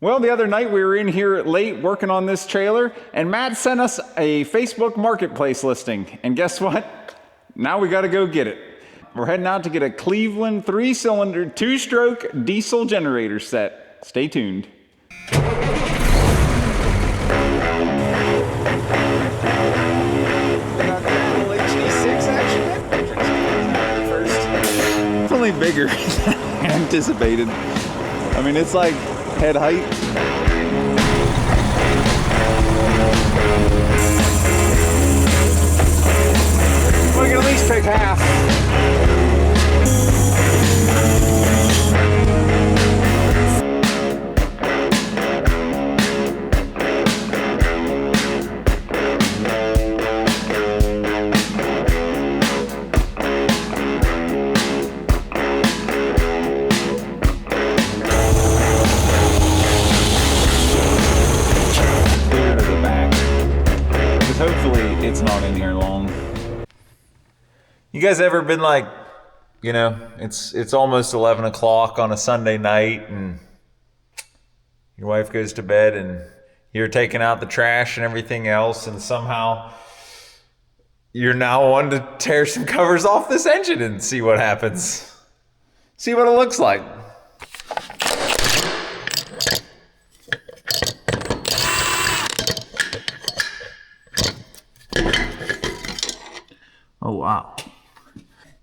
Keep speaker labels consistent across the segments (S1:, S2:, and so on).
S1: Well, the other night we were in here late working on this trailer, and Matt sent us a Facebook Marketplace listing. And guess what? Now we gotta go get it. We're heading out to get a Cleveland 3-cylinder 2-stroke diesel generator set. Stay tuned. It's only bigger than anticipated. I mean, it's like head height. We can at least take half. Hopefully it's not in here long.
S2: You guys ever been like, you know, it's almost 11 o'clock on a Sunday night and your wife goes to bed and you're taking out the trash and everything else, and somehow you're now wanting to tear some covers off this engine and see what happens. See what it looks like.
S1: Oh, wow.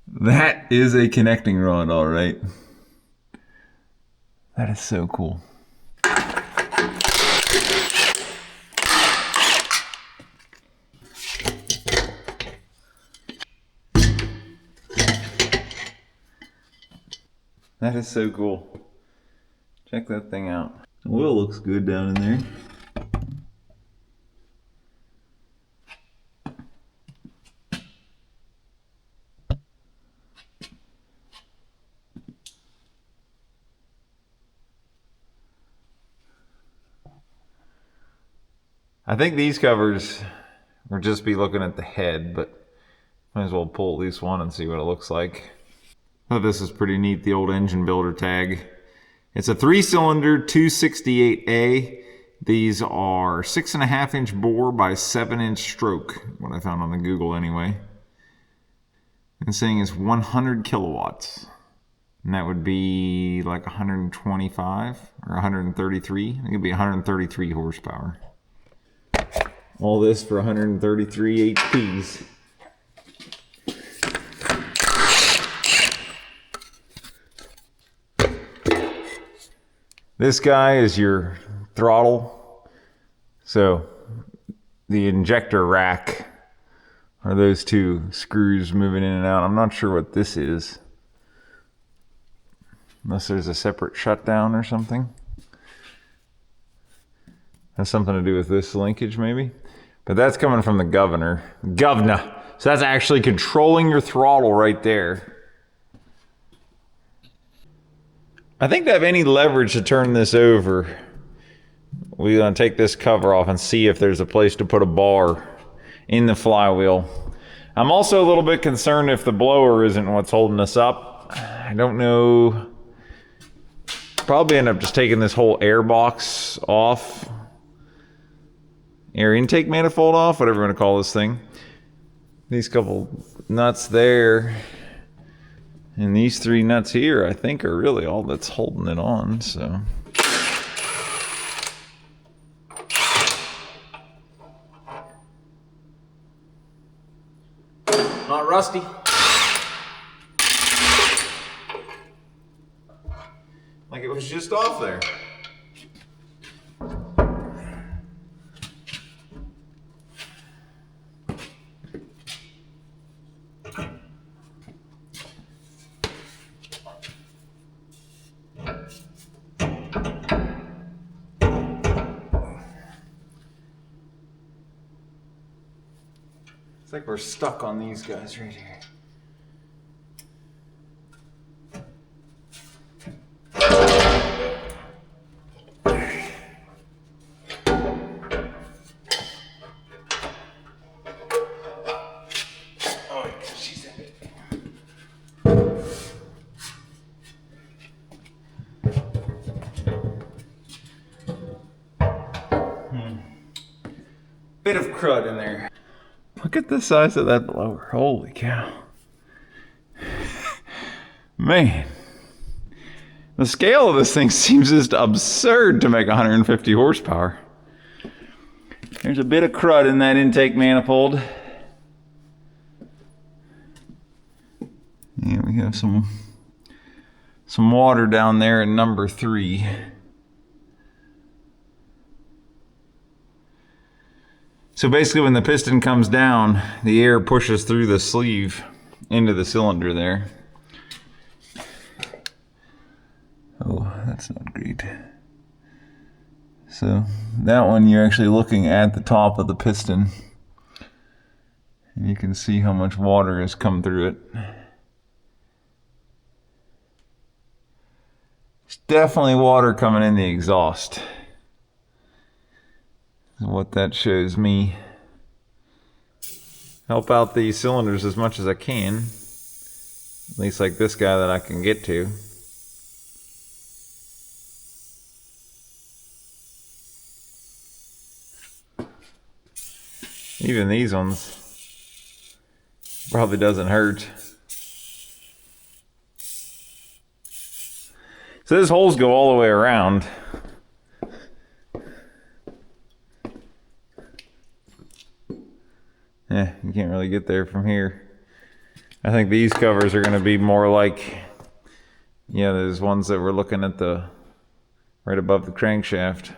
S1: That is a connecting rod, all right. That is so cool. That is so cool. Check that thing out. The oil looks good down in there.
S2: I think these covers will just be looking at the head, but might as well pull at least one and see what it looks like.
S1: Oh, this is pretty neat, the old engine builder tag. It's a 3-cylinder 268A. These are 6.5-inch bore by 7-inch stroke, what I found on the Google anyway. And saying it's 100 kilowatts. And that would be like 125 or 133. I think it'd be 133 horsepower. All this for 133 HPs. This guy is your throttle. So the injector rack are those two screws moving in and out. I'm not sure what this is. Unless there's a separate shutdown or something. Has something to do with this linkage maybe. But that's coming from the governor. So that's actually controlling your throttle right there. I think to have any leverage to turn this over, we're gonna take this cover off and see if there's a place to put a bar in the flywheel. I'm also a little bit concerned if the blower isn't what's holding us up. I don't know. Probably end up just taking this whole air box off. Air intake manifold off, whatever you want to call this thing. These couple nuts there and these 3 nuts here, I think, are really all that's holding it on. So not rusty. Like it was just off there. It's like we're stuck on these guys right here. bit of crud in there. Look at the size of that blower. Holy cow. Man. The scale of this thing seems just absurd to make 150 horsepower. There's a bit of crud in that intake manifold. Yeah, we have some water down there in number 3. So basically when the piston comes down, the air pushes through the sleeve into the cylinder there. Oh, that's not great. So that one, you're actually looking at the top of the piston. And you can see how much water has come through it. There's definitely water coming in the exhaust. What that shows me. Help out these cylinders as much as I can. At least like this guy that I can get to. Even these ones probably doesn't hurt. So those holes go all the way around. Yeah, you can't really get there from here. I think these covers are going to be more like, yeah, those ones that we're looking at the right above the crankshaft.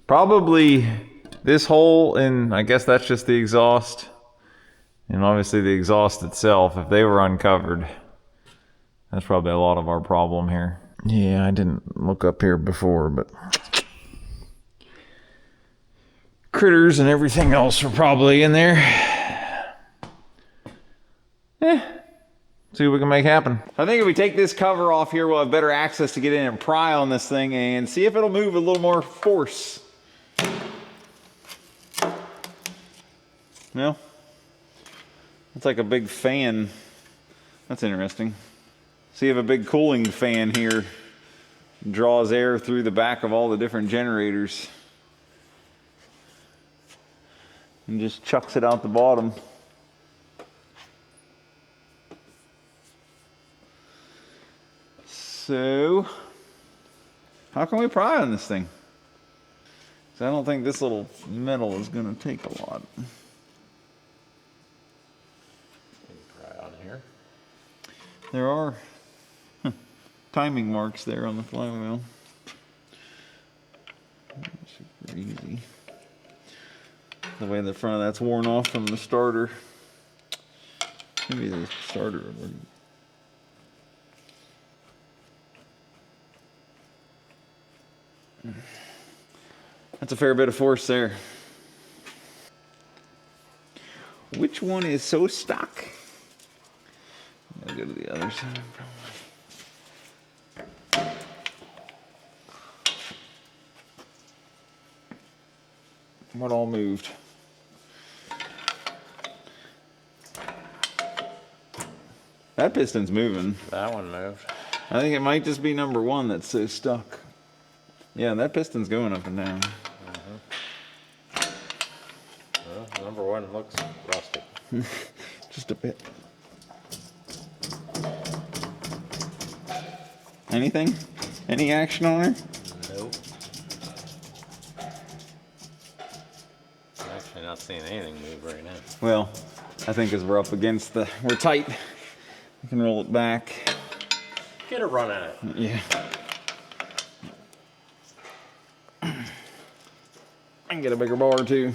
S1: Probably this hole, and I guess that's just the exhaust, and obviously the exhaust itself, if they were uncovered, that's probably a lot of our problem here. Yeah, I didn't look up here before, but critters and everything else are probably in there. See what we can make happen. I think if we take this cover off here, we'll have better access to get in and pry on this thing and see if it'll move a little more force. No? It's like a big fan. That's interesting. See if a big cooling fan here draws air through the back of all the different generators and just chucks it out the bottom. So, how can we pry on this thing? So I don't think this little metal is going to take a lot.
S2: Pry on here.
S1: There are timing marks there on the flywheel. Super easy. The way the front of that's worn off from the starter. Maybe the starter would. That's a fair bit of force there. Which one is so stuck? I'll go to the other side probably. What all moved? That piston's moving.
S2: That one moved.
S1: I think it might just be number 1 that's so stuck. Yeah, that piston's going up and down.
S2: Well, number 1 looks rusty.
S1: Just a bit. Anything? Any action on her?
S2: Nope. I'm actually not seeing anything move right now.
S1: Well, I think as we're up against we're tight. We can roll it back.
S2: Get a run at it.
S1: Yeah. I can get a bigger bar too.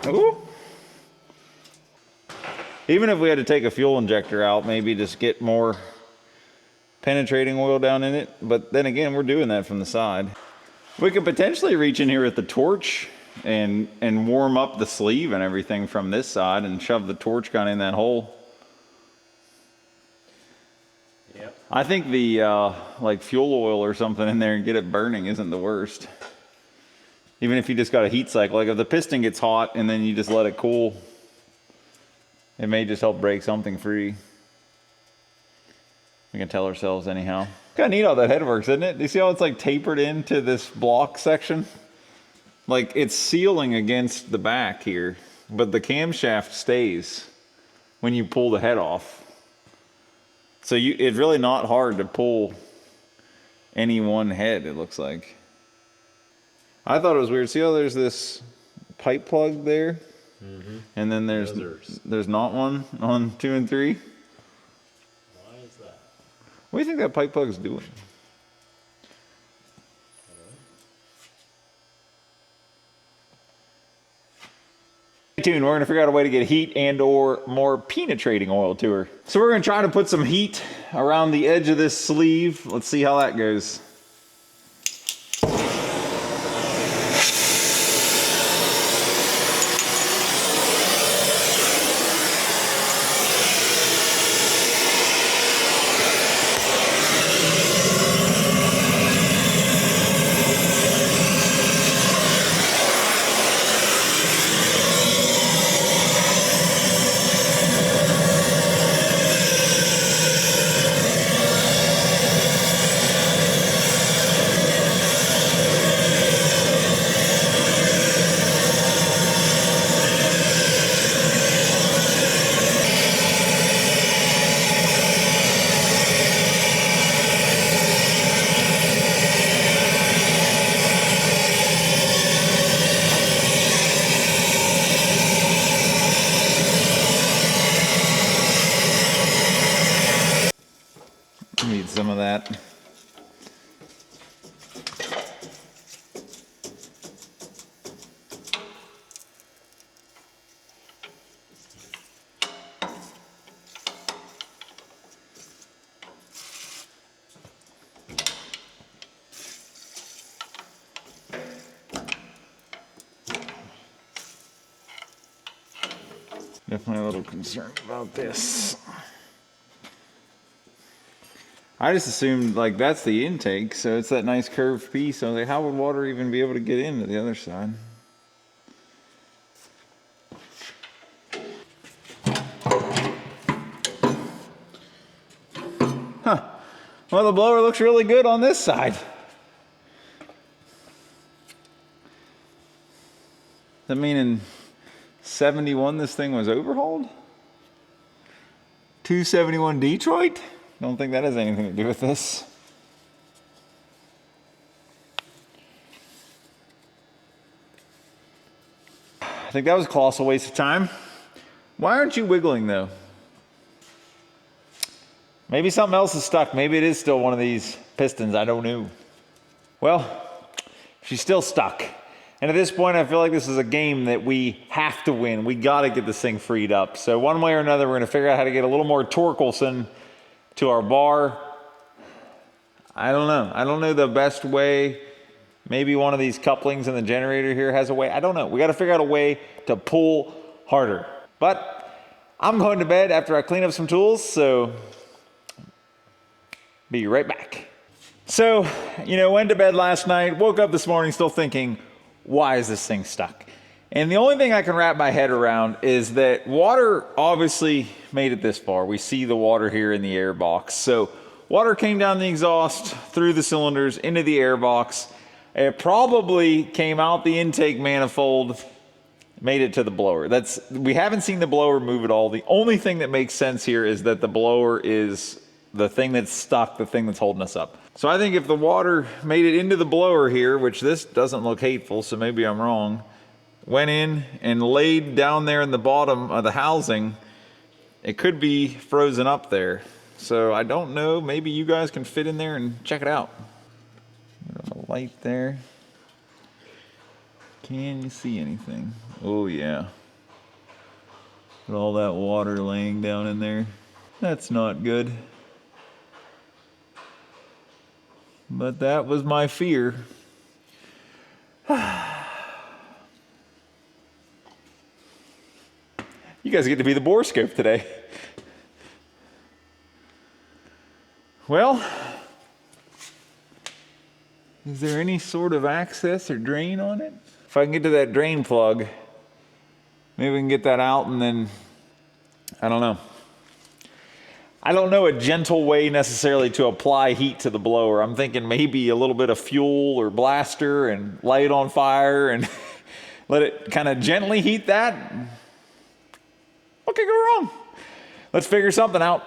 S1: Ooh. Even if we had to take a fuel injector out, maybe just get more penetrating oil down in it. But then again, we're doing that from the side. We could potentially reach in here with the torch and warm up the sleeve and everything from this side and shove the torch gun in that hole.
S2: Yep.
S1: I think the like fuel oil or something in there and get it burning isn't the worst. Even if you just got a heat cycle, like if the piston gets hot and then you just let it cool, It may just help break something free. We can tell ourselves anyhow. Kind of neat how that head works, isn't it? Do you see how it's like tapered into this block section? Like it's sealing against the back here, but the camshaft stays when you pull the head off. So it's really not hard to pull any one head, it looks like. I thought it was weird. See how there's this pipe plug there? Mm-hmm. And then there's not one on 2 and 3.
S3: Why is that?
S1: What do you think that pipe plug is doing? Stay tuned. We're going to figure out a way to get heat and or more penetrating oil to her. So we're going to try to put some heat around the edge of this sleeve. Let's see how that goes. Need some of that. Definitely a little concerned about this. I just assumed like that's the intake, so it's that nice curved piece. I was like, how would water even be able to get into the other side? Huh. Well, the blower looks really good on this side. Does that mean in 71 this thing was overhauled? 271 Detroit? Don't think that has anything to do with this. I think that was a colossal waste of time. Why aren't you wiggling though? Maybe something else is stuck. Maybe it is still one of these pistons. I don't know. Well, she's still stuck. And at this point, I feel like this is a game that we have to win. We got to get this thing freed up. So one way or another, we're going to figure out how to get a little more troublesome to our bar. I don't know. I don't know the best way. Maybe one of these couplings in the generator here has a way. I don't know. We got to figure out a way to pull harder. But I'm going to bed after I clean up some tools, so be right back. So, went to bed last night, woke up this morning still thinking, why is this thing stuck? And the only thing I can wrap my head around is that water obviously made it this far. We see the water here in the air box. So water came down the exhaust, through the cylinders, into the air box. It probably came out the intake manifold, made it to the blower. We haven't seen the blower move at all. The only thing that makes sense here is that the blower is the thing that's stuck, the thing that's holding us up. So I think if the water made it into the blower here, which this doesn't look hateful, so maybe I'm wrong, went in and laid down there in the bottom of the housing, it could be frozen up there. So I don't know, maybe you guys can fit in there and check it out. A light there. Can you see anything? Oh yeah. With all that water laying down in there. That's not good. But that was my fear. You guys get to be the bore scope today. Well, is there any sort of access or drain on it? If I can get to that drain plug, maybe we can get that out and then
S2: I don't know. I don't know a gentle way necessarily to apply heat to the blower. I'm thinking maybe a little bit of fuel or blaster and light it on fire and let it kind of gently heat that. What could go wrong? Let's figure something out.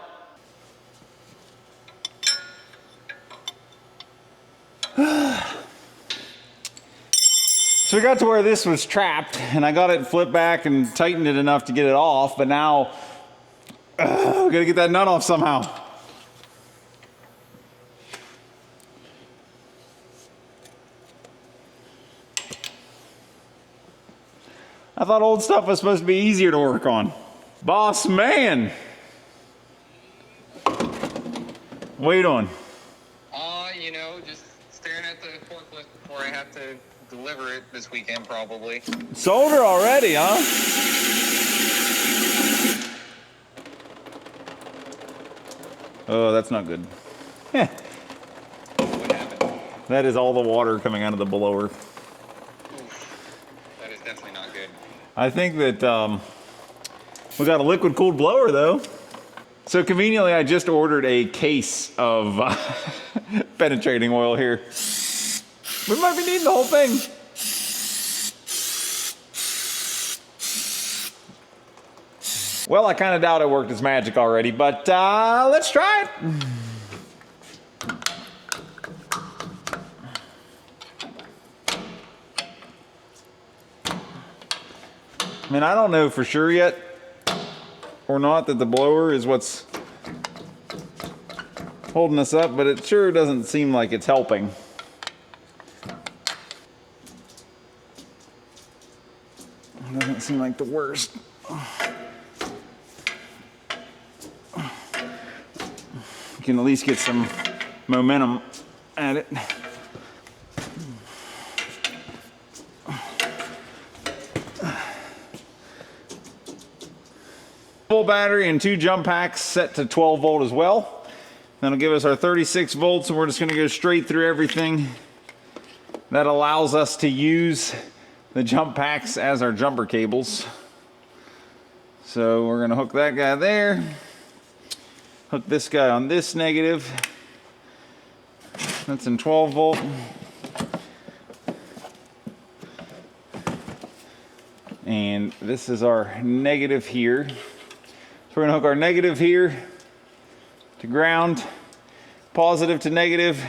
S2: So we got to where this was trapped, and I got it flipped back and tightened it enough to get it off, but now we gotta get that nut off somehow. I thought old stuff was supposed to be easier to work on. Boss man! What are you doing?
S4: You know, just staring at the forklift before I have to deliver it this weekend, probably.
S2: Solder already, huh? Oh, that's not good.
S4: What happened?
S2: That is all the water coming out of the blower.
S4: Oof. That is definitely not good.
S2: I think that we got a liquid cooled blower though. So conveniently, I just ordered a case of penetrating oil here. We might be needing the whole thing. Well, I kind of doubt it worked its magic already, but let's try it. I mean, I don't know for sure yet or not that the blower is what's holding us up, but it sure doesn't seem like it's helping. It doesn't seem like the worst. You can at least get some momentum at it. Full battery and 2 jump packs set to 12 volt as well. That'll give us our 36 volts, and we're just gonna go straight through everything. That allows us to use the jump packs as our jumper cables. So we're gonna hook that guy there. Hook this guy on this negative. That's in 12 volt. And this is our negative here. So we're gonna hook our negative here to ground, positive to negative.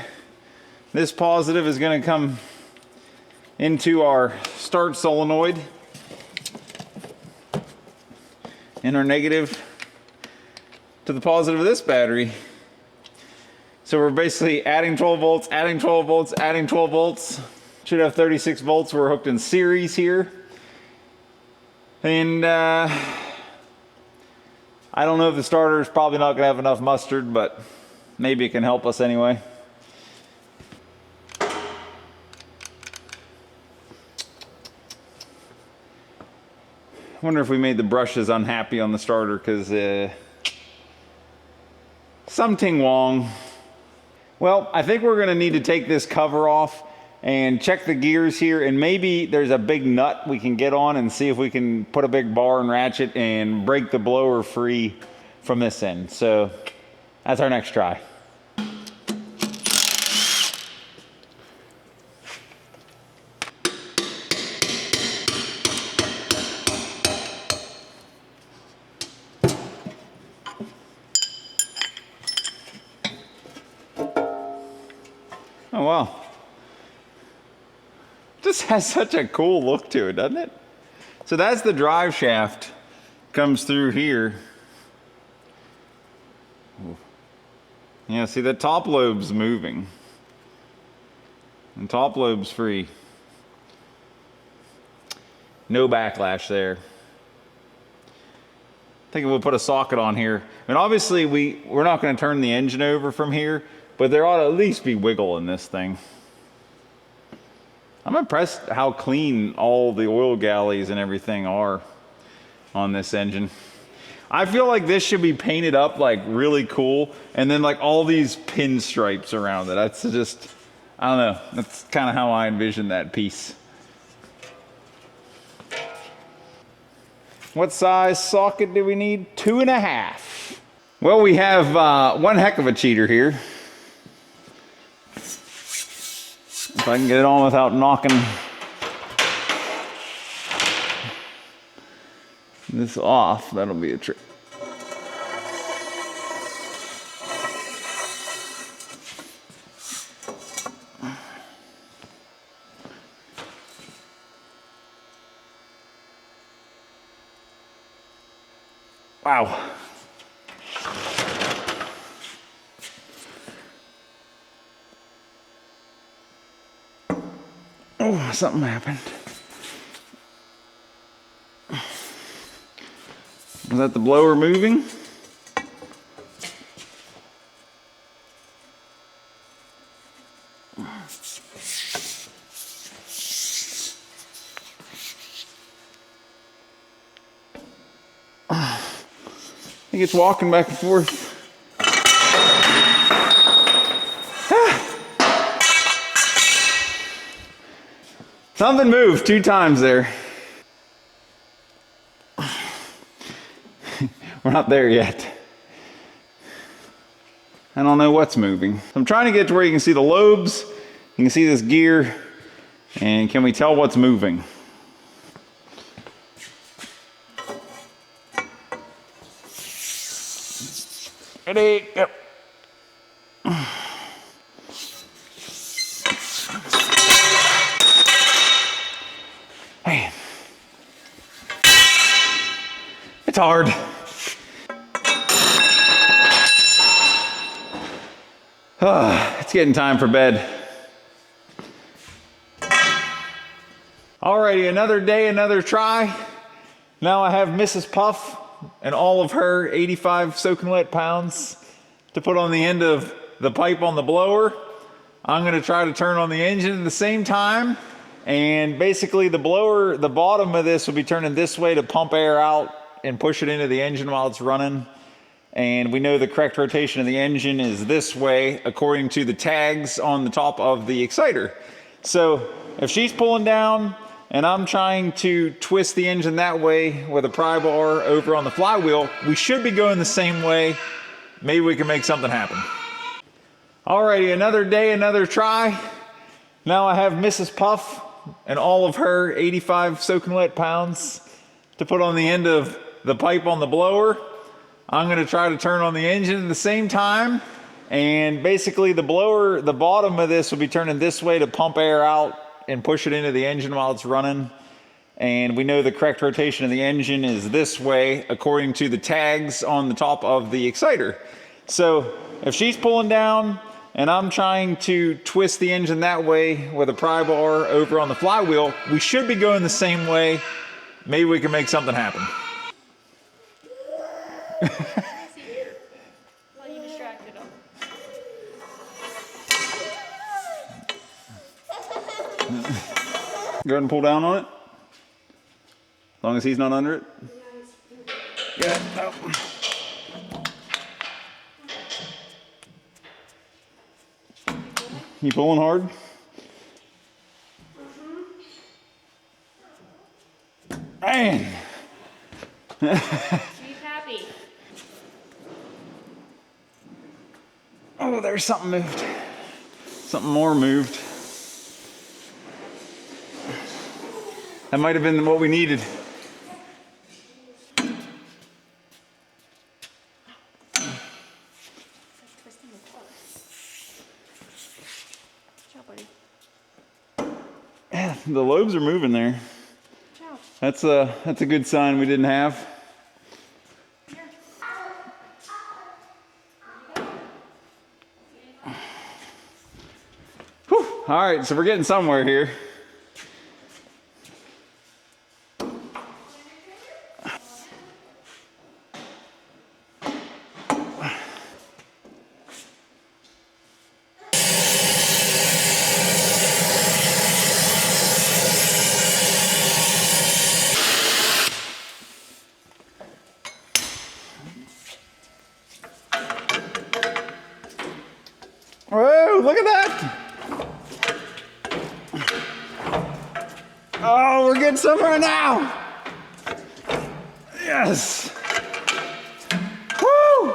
S2: This positive is gonna come into our start solenoid, and our negative to the positive of this battery. So we're basically adding 12 volts, adding 12 volts, adding 12 volts. Should have 36 volts. We're hooked in series here. And I don't know if the starter is probably not gonna have enough mustard, but maybe it can help us anyway. Wonder if we made the brushes unhappy on the starter because something wrong. Well, I think we're gonna need to take this cover off and check the gears here, and maybe there's a big nut we can get on and see if we can put a big bar and ratchet and break the blower free from this end. So that's our next try. Oh wow. This has such a cool look to it, doesn't it? So that's the drive shaft. Comes through here. Yeah, see the top lobe's moving. And top lobe's free. No backlash there. I think we'll put a socket on here. I mean, obviously we're not going to turn the engine over from here, but there ought to at least be wiggle in this thing. I'm impressed how clean all the oil galleys and everything are on this engine. I feel like this should be painted up like really cool, and then like all these pinstripes around it. That's just, I don't know. That's kind of how I envision that piece.
S1: What size socket do we need? 2.5. Well, we have one heck of a cheater here. If I can get it on without knocking this off, that'll be a trick. Wow. Oh, something happened. Was that the blower moving? I think it's walking back and forth. Something moved 2 times there. We're not there yet. I don't know what's moving. I'm trying to get to where you can see the lobes, you can see this gear, and can we tell what's moving? Ready? Yep. Man. It's hard. It's getting time for bed. Alrighty, another day, another try. Now I have Mrs. Puff and all of her 85 soaking wet pounds to put on the end of the pipe on the blower. I'm gonna try to turn on the engine at the same time. And basically the blower, the bottom of this will be turning this way to pump air out and push it into the engine while it's running. And we know the correct rotation of the engine is this way according to the tags on the top of the exciter. So if she's pulling down and I'm trying to twist the engine that way with a pry bar over on the flywheel, we should be going the same way. Maybe we can make something happen. Alrighty, another day, another try. Now I have Mrs. Puff and all of her 85 soaking wet pounds to put on the end of the pipe on the blower. I'm gonna try to turn on the engine at the same time. And basically the blower, the bottom of this will be turning this way to pump air out and push it into the engine while it's running. And we know the correct rotation of the engine is this way according to the tags on the top of the exciter. So if she's pulling down and I'm trying to twist the engine that way with a pry bar over on the flywheel, we should be going the same way. Maybe we can make something happen.
S5: Well, you distracted him.
S1: Go ahead and pull down on it. As long as he's not under it. Yeah. Oh. You pulling hard? Man.
S5: Be happy.
S1: Oh, there's something moved. Something more moved. That might have been what we needed.
S5: Twisting the cord. Good job, buddy.
S1: Yeah, the lobes are moving there.
S5: Good job.
S1: That's a good sign we didn't have.
S5: Here.
S1: Whew. All right, so we're getting somewhere here. Whoa, look at that. Oh, we're getting somewhere now. Yes. Woo!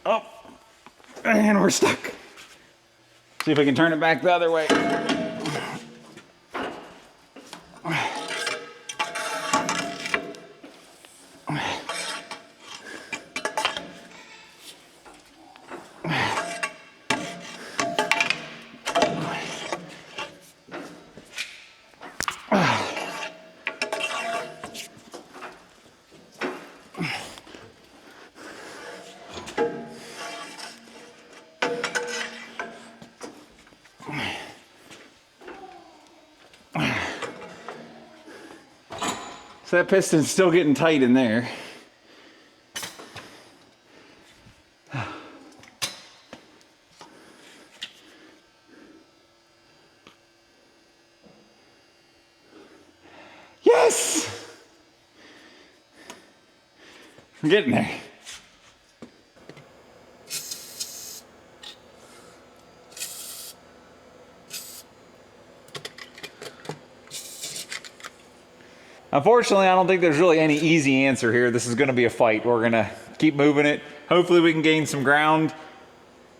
S1: Oh, and we're stuck. See if I can turn it back the other way. So that piston's still getting tight in there. Yes! We're getting there. Unfortunately, I don't think there's really any easy answer here. This is going to be a fight. We're going to keep moving it. Hopefully we can gain some ground.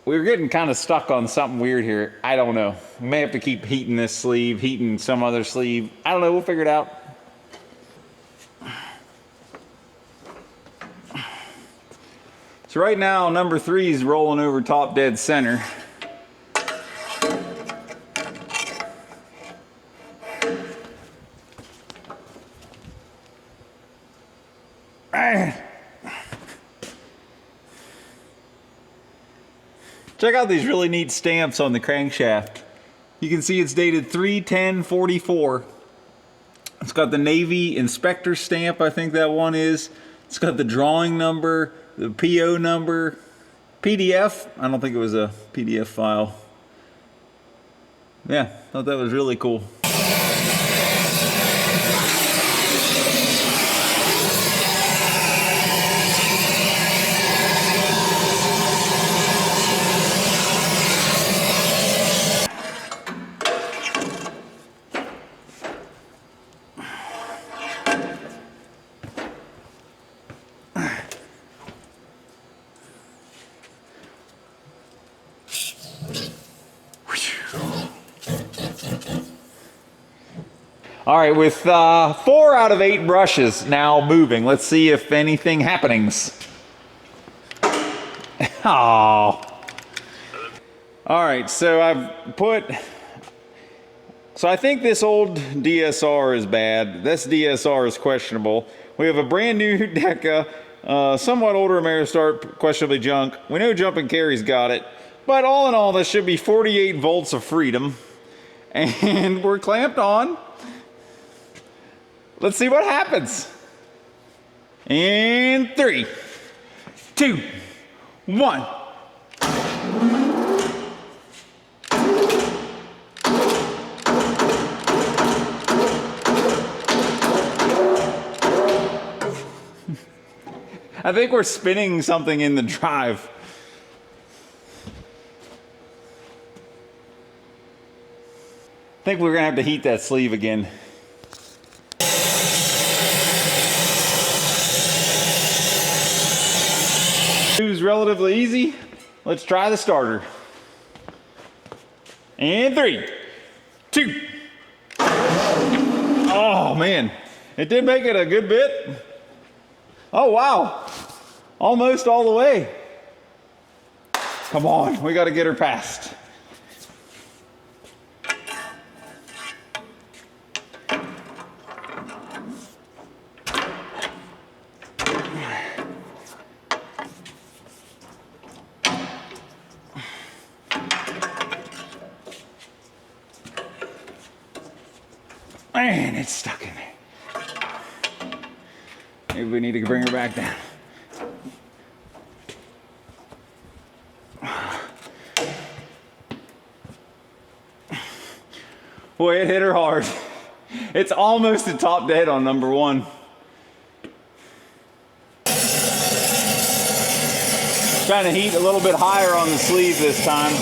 S1: We're getting kind of stuck on something weird here. I don't know. We may have to keep heating this sleeve, heating some other sleeve. I don't know. We'll figure it out. So right now, number 3 is rolling over top dead center. Check out these really neat stamps on the crankshaft. You can see it's dated 3/10/44. It's got the Navy inspector stamp, I think that one is. It's got the drawing number, the PO number, PDF. I don't think it was a PDF file. Yeah, thought that was really cool. All right, with 4 out of 8 brushes now moving, let's see if anything happenings. Oh. All right, so I think this old DSR is bad. This DSR is questionable. We have a brand new Deca, somewhat older Ameristart, questionably junk. We know Jump and Carry's got it, but all in all, this should be 48 volts of freedom, and we're clamped on. Let's see what happens. And 3, 2, 1. I think we're spinning something in the drive. I think we're gonna have to heat that sleeve again. It's relatively easy. Let's try the starter. And 3, 2. Oh man, it did make it a good bit. Oh wow, almost all the way. Come on, we got to get her past. Man, it's stuck in there. Maybe we need to bring her back down. Boy, it hit her hard. It's almost a top dead on number 1. Trying to heat a little bit higher on the sleeve this time.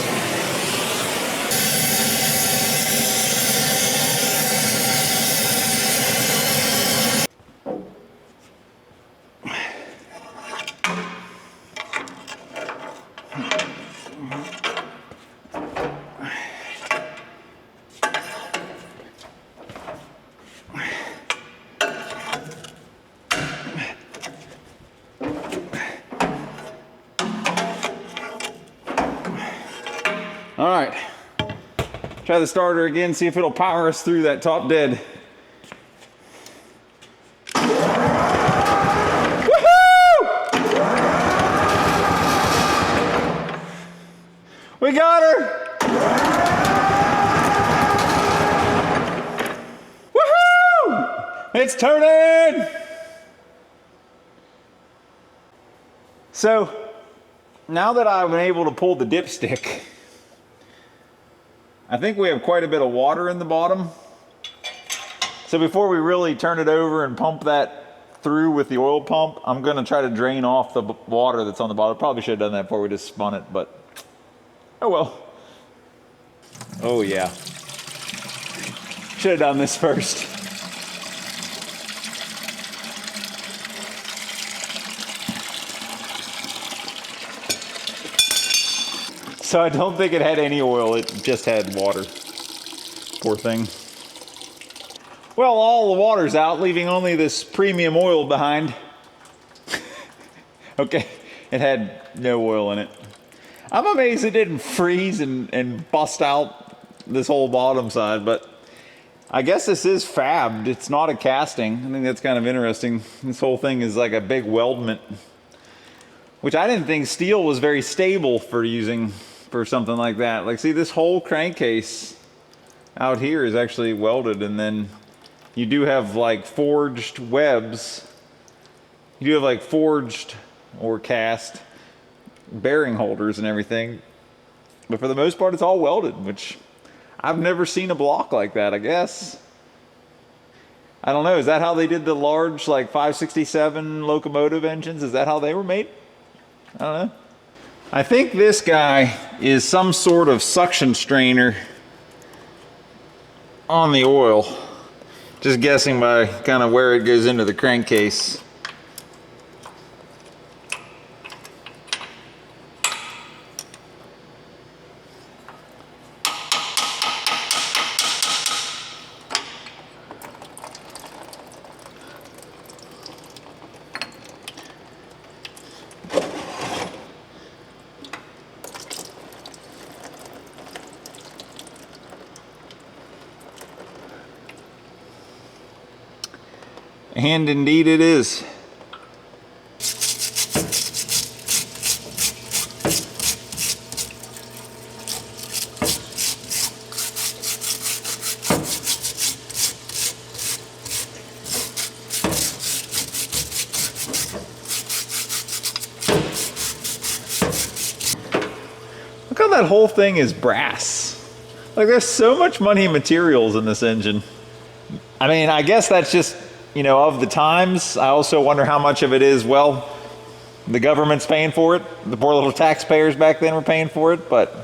S1: Try the starter again, see if it'll power us through that top dead. Woohoo! We got her! Woohoo! It's turning! So, now that I've been able to pull the dipstick, I think we have quite a bit of water in the bottom. So before we really turn it over and pump that through with the oil pump, I'm gonna try to drain off the water that's on the bottom. Probably should have done that before we just spun it, but oh well. Oh yeah. Should have done this first. So I don't think it had any oil, it just had water. Poor thing. Well, all the water's out, leaving only this premium oil behind. Okay, it had no oil in it. I'm amazed it didn't freeze and bust out this whole bottom side, but I guess this is fabbed. It's not a casting. I think that's kind of interesting. This whole thing is like a big weldment, which I didn't think steel was very stable for using for something like that. Like, see, this whole crankcase out here is actually welded, and then you do have like forged webs. You do have like forged or cast bearing holders and everything, but for the most part it's all welded, which I've never seen a block like that. I guess, I don't know, is that how they did the large like 567 locomotive engines? Is that how they were made? I don't know. I think this guy is some sort of suction strainer on the oil. Just guessing by kind of where it goes into the crankcase. And indeed it is. Look how that whole thing is brass. Like, there's so much money and materials in this engine. I mean, I guess that's just, you know, of the times. I also wonder how much of it is, well, the government's paying for it. The poor little taxpayers back then were paying for it. But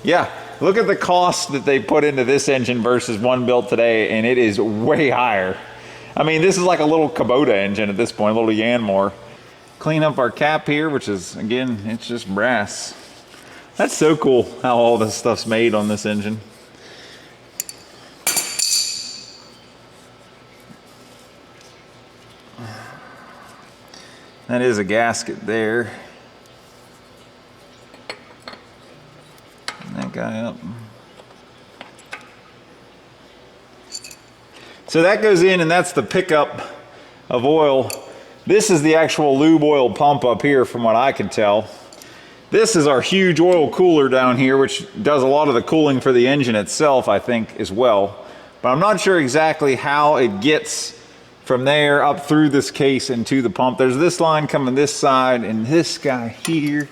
S1: yeah, look at the cost that they put into this engine versus one built today, and it is way higher. I mean, this is like a little Kubota engine at this point, a little Yanmar. Clean up our cap here, which is, again, it's just brass. That's so cool how all this stuff's made on this engine. That is a gasket there. That guy up. So that goes in, and that's the pickup of oil. This is the actual lube oil pump up here from what I can tell. This is our huge oil cooler down here, which does a lot of the cooling for the engine itself, I think, as well. But I'm not sure exactly how it gets from there up through this case and to the pump. There's this line coming this side, and this guy here.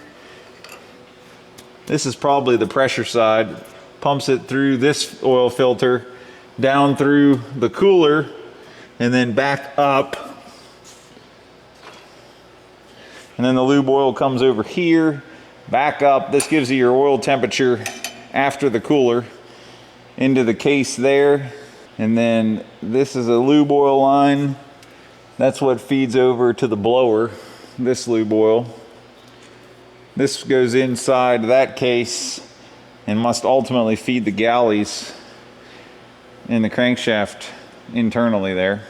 S1: This is probably the pressure side. Pumps it through this oil filter, down through the cooler, and then back up. And then the lube oil comes over here, back up. This gives you your oil temperature after the cooler into the case there. And then this is a lube oil line. That's what feeds over to the blower, this lube oil. This goes inside that case and must ultimately feed the galleys in the crankshaft internally there.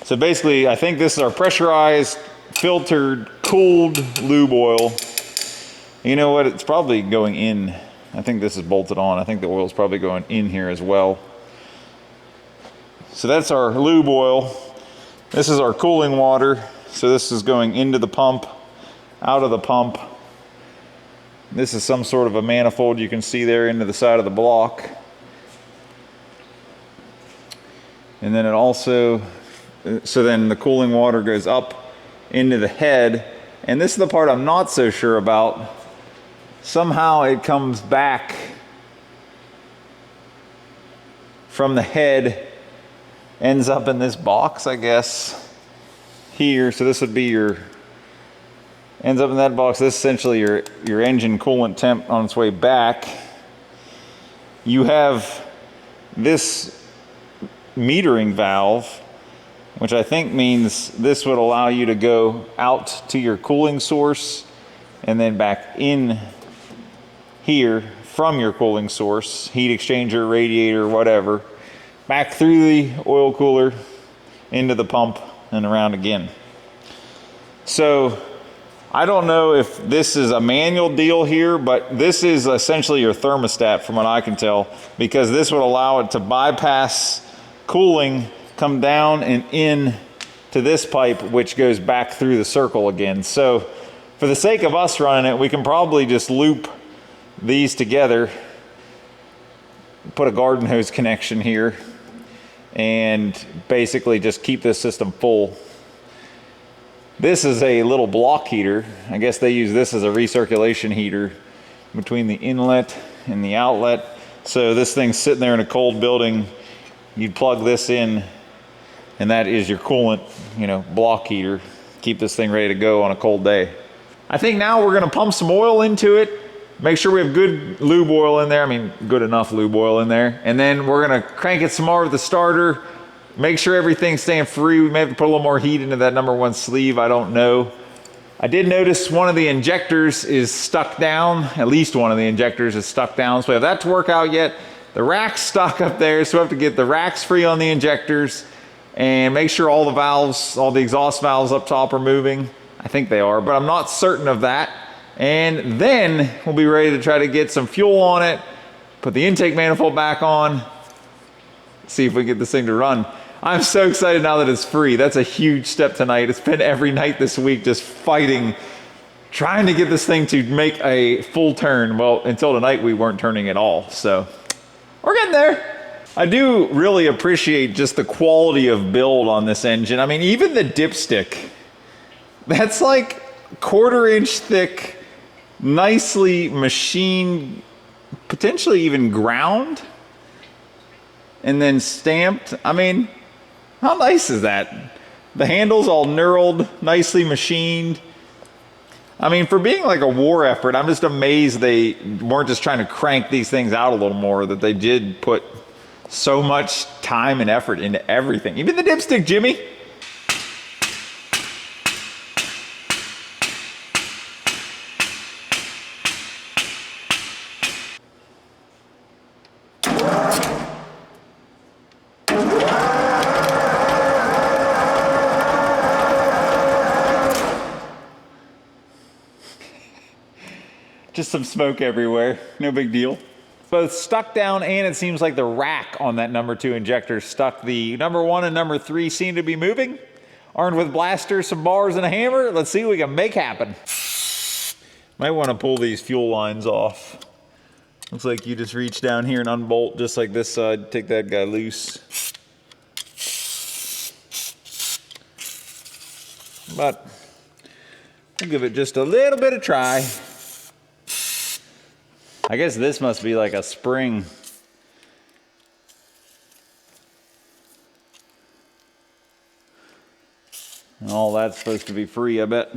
S1: So basically, I think this is our pressurized, filtered, cooled lube oil. You know what? It's probably going in. I think this is bolted on. I think the oil's probably going in here as well. So that's our lube oil. This is our cooling water. So this is going into the pump, out of the pump. This is some sort of a manifold you can see there into the side of the block. And then it also, so then the cooling water goes up into the head. And this is the part I'm not so sure about. Somehow it comes back from the head, ends up in this box, I guess, here. So this would be your, ends up in that box. This is essentially your engine coolant temp on its way back. You have this metering valve, which I think means this would allow you to go out to your cooling source and then back in here from your cooling source, heat exchanger, radiator, whatever, back through the oil cooler into the pump and around again. So I don't know if this is a manual deal here, but this is essentially your thermostat from what I can tell, because this would allow it to bypass cooling, come down and in to this pipe, which goes back through the circle again. So for the sake of us running it, we can probably just loop these together, put a garden hose connection here, and basically just keep this system full. This is a little block heater. I guess they use this as a recirculation heater between the inlet and the outlet. So this thing's sitting there in a cold building. You'd plug this in, and that is your coolant, you know, block heater. Keep this thing ready to go on a cold day. I think now we're gonna pump some oil into it. Make sure we have good lube oil in there. I mean, good enough lube oil in there. And then we're gonna crank it some more with the starter. Make sure everything's staying free. We may have to put a little more heat into that #1 sleeve, I don't know. I did notice one of the injectors is stuck down. At least one of the injectors is stuck down, so we have that to work out yet. The rack's stuck up there, so we have to get the racks free on the injectors and make sure all the valves, all the exhaust valves up top are moving. I think they are, but I'm not certain of that. And then we'll be ready to try to get some fuel on it, put the intake manifold back on, see if we get this thing to run. I'm so excited now that it's free. That's a huge step tonight. It's been every night this week just fighting, trying to get this thing to make a full turn. Well, until tonight we weren't turning at all, so we're getting there. I do really appreciate just the quality of build on this engine. I mean, even the dipstick, that's like 1/4 inch thick, nicely machined, potentially even ground, and then stamped. I mean, how nice is that? The handle's all knurled, nicely machined. I mean, for being like a war effort, I'm just amazed they weren't just trying to crank these things out a little more, that they did put so much time and effort into everything. Even the dipstick, Jimmy. Just some smoke everywhere, no big deal. Both stuck down, and it seems like the rack on that #2 injector stuck. The #1 and #3 seem to be moving. Armed with blasters, some bars, and a hammer, let's see what we can make happen. Might want to pull these fuel lines off. Looks like you just reach down here and unbolt just like this side, take that guy loose. But we'll give it just a little bit of try. I guess this must be like a spring. And all that's supposed to be free, I bet.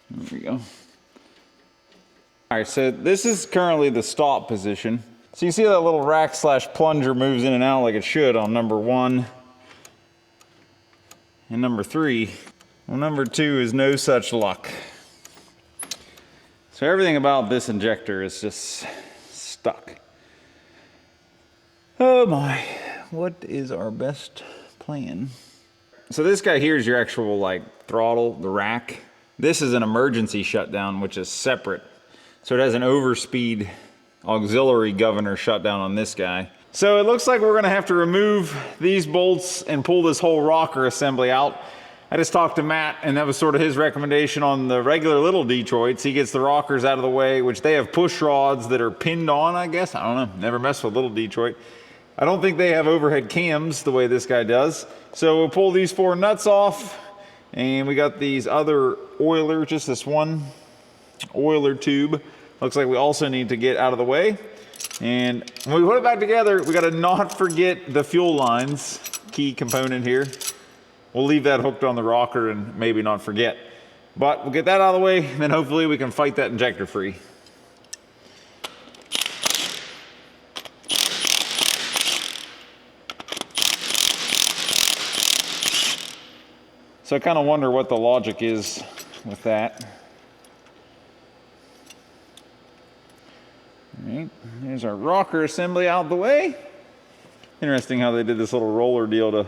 S1: There we go. All right, so this is currently the stop position. So you see that little rack / plunger moves in and out like it should on #1. And #3, well, #2 is no such luck. So everything about this injector is just stuck. Oh my, what is our best plan? So this guy here is your actual like throttle, the rack. This is an emergency shutdown, which is separate. So it has an overspeed auxiliary governor shutdown on this guy. So it looks like we're gonna have to remove these bolts and pull this whole rocker assembly out. I just talked to Matt, and that was sort of his recommendation on the regular little Detroits. He gets the rockers out of the way, which they have push rods that are pinned on, I guess. I don't know, never messed with little Detroit. I don't think they have overhead cams the way this guy does. So we'll pull these 4 nuts off, and we got these other oiler, just this one oiler tube. Looks like we also need to get out of the way. And when we put it back together, we gotta not forget the fuel lines, key component here. We'll leave that hooked on the rocker and maybe not forget. But we'll get that out of the way, and then hopefully we can fight that injector free. So I kind of wonder what the logic is with that. All right, there's our rocker assembly out of the way. Interesting how they did this little roller deal to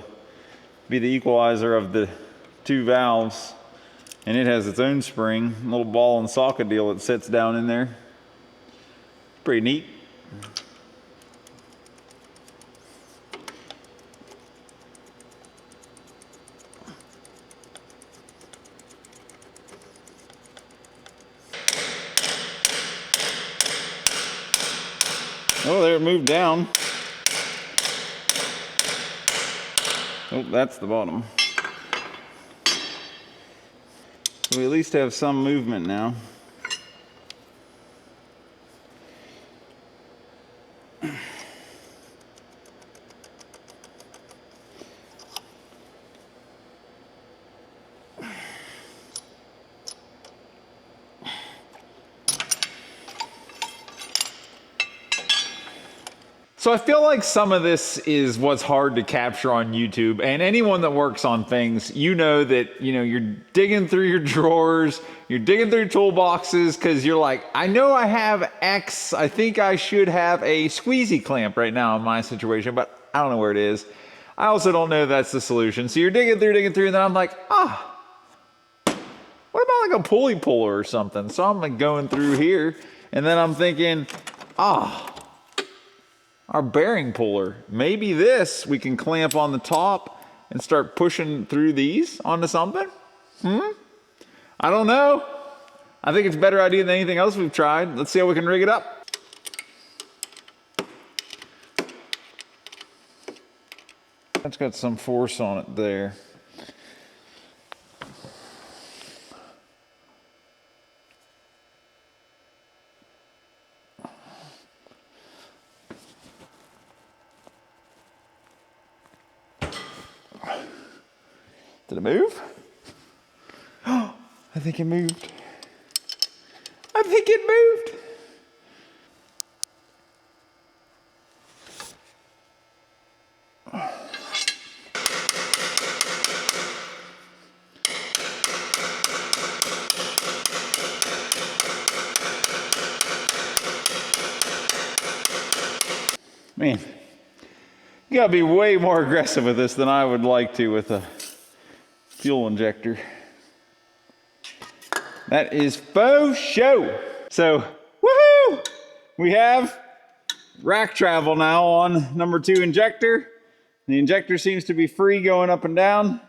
S1: be the equalizer of the 2 valves. And it has its own spring, a little ball and socket deal that sits down in there. Pretty neat. Oh, there it moved down. Oh, that's the bottom. So we at least have some movement now. So I feel like some of this is what's hard to capture on YouTube, and anyone that works on things, you know that, you're digging through your drawers, you're digging through your toolboxes, because you're like, I know I have X, I think I should have a squeezy clamp right now in my situation, but I don't know where it is. I also don't know if that's the solution. So you're digging through, and then I'm like, what about like a pulley puller or something? So I'm like going through here, and then I'm thinking, our bearing puller. Maybe this we can clamp on the top and start pushing through these onto something? I don't know. I think it's a better idea than anything else we've tried. Let's see how we can rig it up. That's got some force on it there. Did it move? Oh, I think it moved. I think it moved. Man, you gotta be way more aggressive with this than I would like to with a fuel injector. That is faux show. So, woohoo! We have rack travel now on number 2 injector. The injector seems to be free going up and down.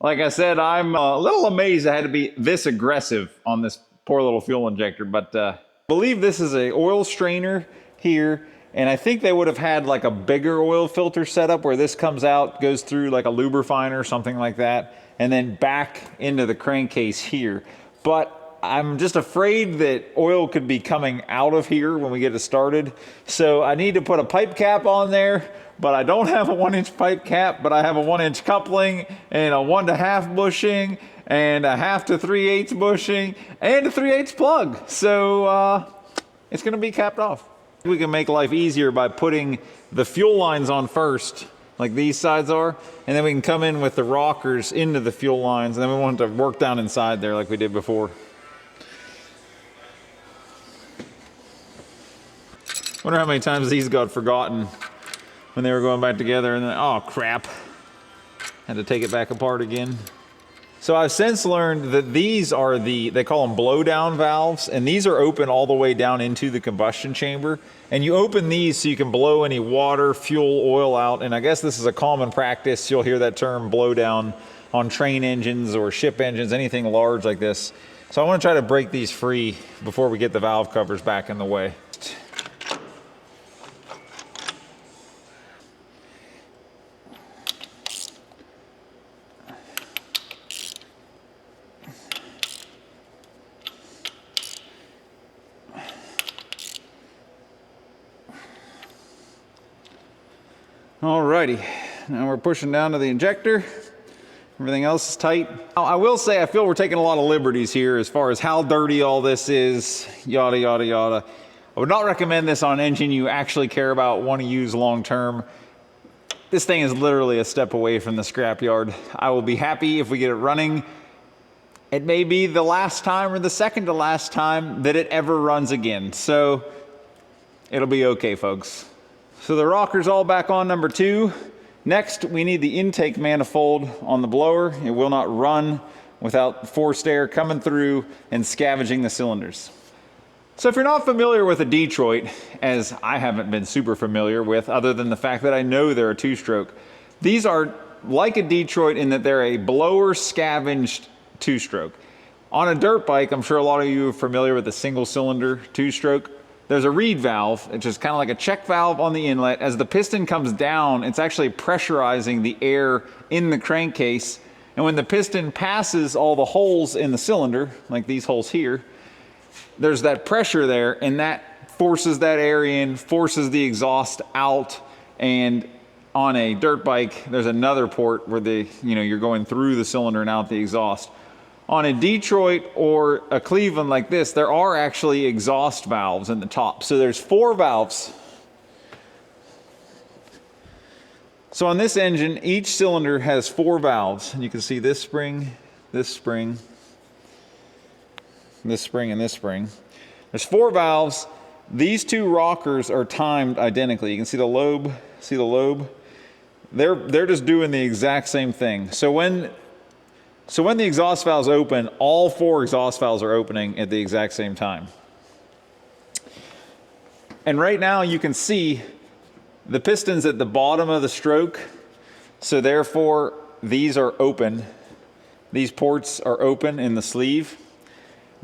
S1: Like I said, I'm a little amazed I had to be this aggressive on this poor little fuel injector, but I believe this is a oil strainer here. And I think they would have had like a bigger oil filter setup where this comes out, goes through like a lubrifiner or something like that, and then back into the crankcase here. But I'm just afraid that oil could be coming out of here when we get it started. So I need to put a pipe cap on there, but I don't have a 1-inch pipe cap, but I have a 1-inch coupling and a 1 1/2 bushing and a 1/2 to 3/8 bushing and a 3/8 plug. So it's gonna be capped off. We can make life easier by putting the fuel lines on first, like these sides are, and then we can come in with the rockers into the fuel lines, and then we want to work down inside there like we did before. Wonder how many times these got forgotten when they were going back together and then, oh crap, had to take it back apart again. So I've since learned that these are they call them blow down valves, and these are open all the way down into the combustion chamber. And you open these so you can blow any water, fuel, oil out. And I guess this is a common practice. You'll hear that term blow down on train engines or ship engines, anything large like this. So I want to try to break these free before we get the valve covers back in the way. Alrighty, now we're pushing down to the injector. Everything else is tight. Now, I will say I feel we're taking a lot of liberties here as far as how dirty all this is, yada, yada, yada. I would not recommend this on an engine you actually care about, want to use long term. This thing is literally a step away from the scrapyard. I will be happy if we get it running. It may be the last time or the second to last time that it ever runs again. So it'll be okay, folks. So the rocker's all back on number 2. Next, we need the intake manifold on the blower. It will not run without forced air coming through and scavenging the cylinders. So if you're not familiar with a Detroit, as I haven't been super familiar with, other than the fact that I know they're a 2-stroke, these are like a Detroit in that they're a blower scavenged 2-stroke. On a dirt bike, I'm sure a lot of you are familiar with a single cylinder 2-stroke. There's a reed valve, it's just kind of like a check valve on the inlet. As the piston comes down, it's actually pressurizing the air in the crankcase. And when the piston passes all the holes in the cylinder, like these holes here, there's that pressure there, and that forces that air in, forces the exhaust out. And on a dirt bike, there's another port where you're going through the cylinder and out the exhaust. On a Detroit or a Cleveland like this, there are actually exhaust valves in the top. So there's 4 valves. So on this engine, each cylinder has 4 valves. And you can see this spring, this spring, this spring, and this spring. There's 4 valves. These 2 rockers are timed identically. You can see the lobe, They're just doing the exact same thing. So when the exhaust valves open, all 4 exhaust valves are opening at the exact same time. And right now you can see the piston's at the bottom of the stroke, so therefore these are open. These ports are open in the sleeve.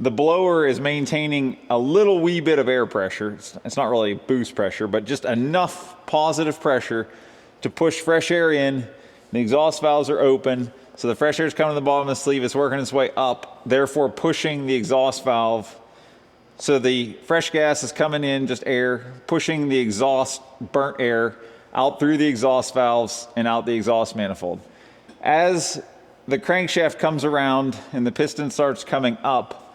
S1: The blower is maintaining a little wee bit of air pressure. It's not really boost pressure, but just enough positive pressure to push fresh air in. The exhaust valves are open. So the fresh air is coming to the bottom of the sleeve, it's working its way up, therefore pushing the exhaust valve. So the fresh gas is coming in, just air, pushing the exhaust burnt air out through the exhaust valves and out the exhaust manifold. As the crankshaft comes around and the piston starts coming up,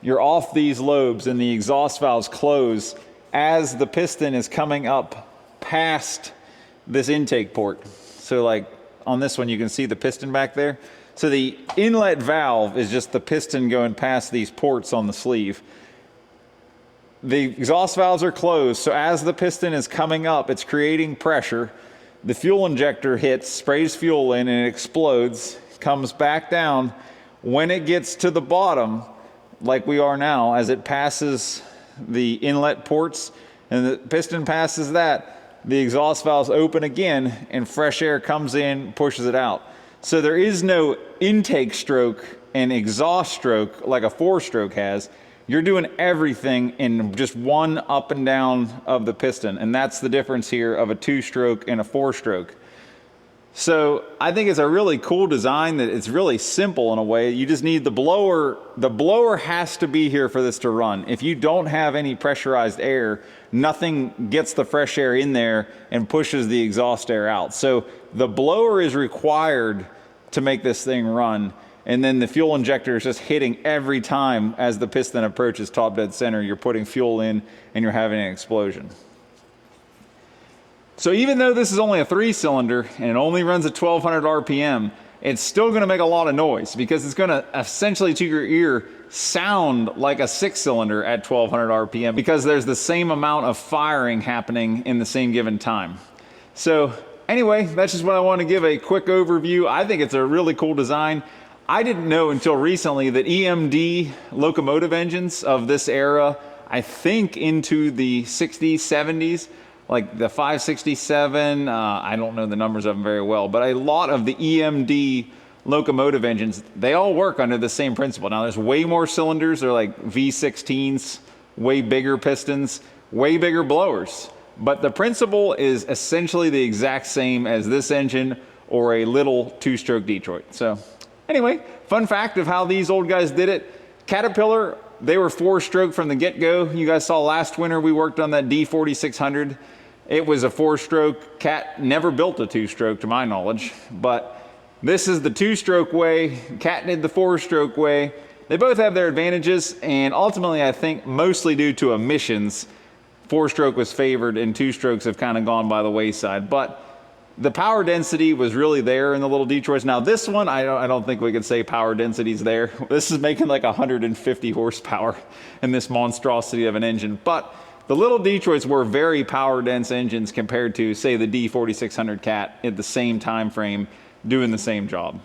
S1: you're off these lobes and the exhaust valves close as the piston is coming up past this intake port. So like on this one, you can see the piston back there. So the inlet valve is just the piston going past these ports on the sleeve. The exhaust valves are closed, so as the piston is coming up, it's creating pressure. The fuel injector hits, sprays fuel in, and it explodes, comes back down. When it gets to the bottom, like we are now, as it passes the inlet ports and the piston passes that, the exhaust valves open again and fresh air comes in, pushes it out. So there is no intake stroke and exhaust stroke like a 4-stroke has. You're doing everything in just one up and down of the piston. And that's the difference here of a 2-stroke and a 4-stroke. So I think it's a really cool design that it's really simple in a way. You just need the blower. The blower has to be here for this to run. If you don't have any pressurized air, nothing gets the fresh air in there and pushes the exhaust air out. So the blower is required to make this thing run. And then the fuel injector is just hitting every time as the piston approaches top dead center. You're putting fuel in and you're having an explosion. So even though this is only a 3-cylinder and it only runs at 1200 RPM, it's still going to make a lot of noise because it's going to essentially to your ear sound like a 6-cylinder at 1200 RPM because there's the same amount of firing happening in the same given time. So anyway, that's just what I want to give a quick overview. I think it's a really cool design. I didn't know until recently that EMD locomotive engines of this era, I think into the 60s, 70s, like the 567, I don't know the numbers of them very well, but a lot of the EMD locomotive engines, they all work under the same principle. Now there's way more cylinders, they're like V16s, way bigger pistons, way bigger blowers. But the principle is essentially the exact same as this engine or a little 2-stroke Detroit. So anyway, fun fact of how these old guys did it. Caterpillar, they were 4-stroke from the get-go. You guys saw last winter we worked on that D4600. It was a 4-stroke. Cat never built a 2-stroke to my knowledge, but this is the 2-stroke way. Cat did the 4-stroke way. They both have their advantages, and ultimately I think mostly due to emissions, 4-stroke was favored and 2-strokes have kind of gone by the wayside. But the power density was really there in the little Detroits. Now this one, I don't think we could say power density's there. This is making like 150 horsepower in this monstrosity of an engine. But the little Detroits were very power dense engines compared to, say, the D4600 Cat at the same time frame doing the same job.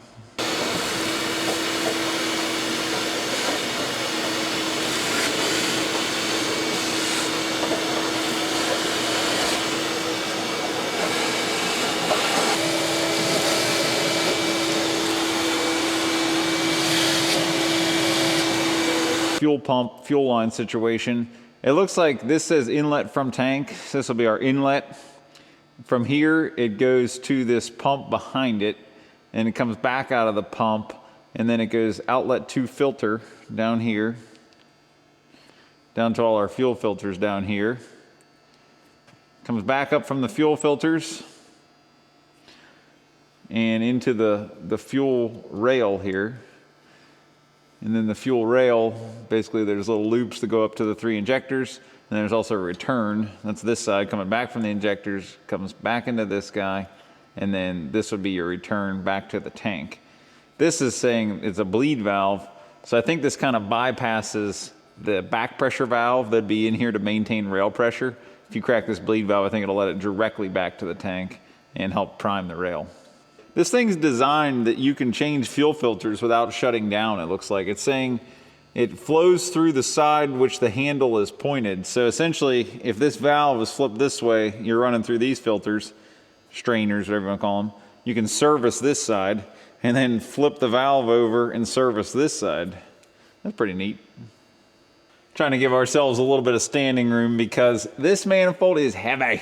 S1: Fuel pump, fuel line situation. It looks like this says inlet from tank. So this will be our inlet. From here, it goes to this pump behind it, and it comes back out of the pump, and then it goes outlet to filter down here, down to all our fuel filters down here. Comes back up from the fuel filters and into the fuel rail here. And then the fuel rail, basically there's little loops that go up to the 3 injectors. And there's also a return. That's this side coming back from the injectors, comes back into this guy. And then this would be your return back to the tank. This is saying it's a bleed valve. So I think this kind of bypasses the back pressure valve that'd be in here to maintain rail pressure. If you crack this bleed valve, I think it'll let it directly back to the tank and help prime the rail. This thing's designed that you can change fuel filters without shutting down, it looks like. It's saying it flows through the side which the handle is pointed. So essentially, if this valve is flipped this way, you're running through these filters, strainers, whatever you want to call them. You can service this side and then flip the valve over and service this side. That's pretty neat. Trying to give ourselves a little bit of standing room because this manifold is heavy.